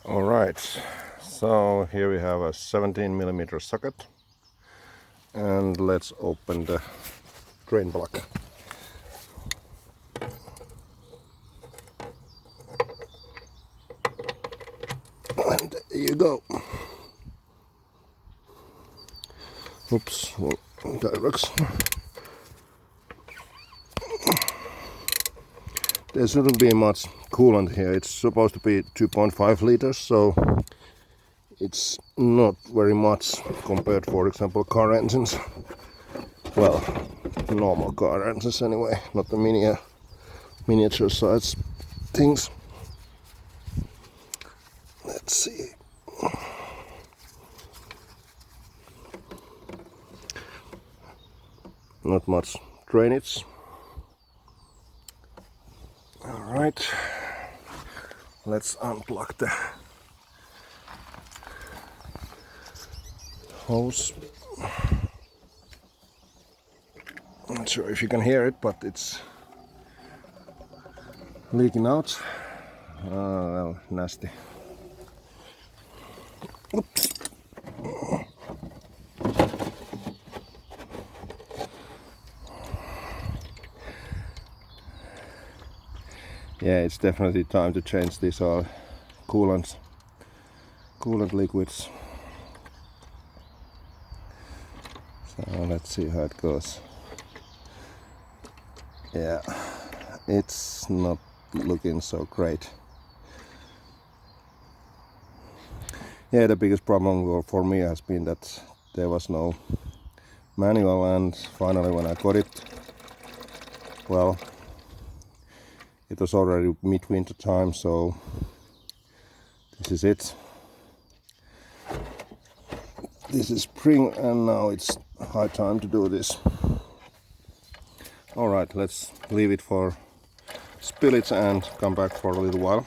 All right, so here we have a 17mm socket, and let's open the drain block. And there you go. Oops, well, that works. There shouldn't be much coolant here. It's supposed to be 2.5 liters, so it's not very much compared, for example, car engines. Well, normal car engines anyway, not the miniature size things. Let's see. Not much drainage. Alright, let's unplug the hose. Not sure if you can hear it, but it's leaking out. Well, nasty. Oops. Yeah, it's definitely time to change these coolant liquids. So let's see how it goes. Yeah, it's not looking so great. Yeah, the biggest problem for me has been that there was no manual, and finally when I got it, well, it was already midwinter time, so this is it. This is spring, and now it's high time to do this. Alright, let's leave it for spillage and come back for a little while.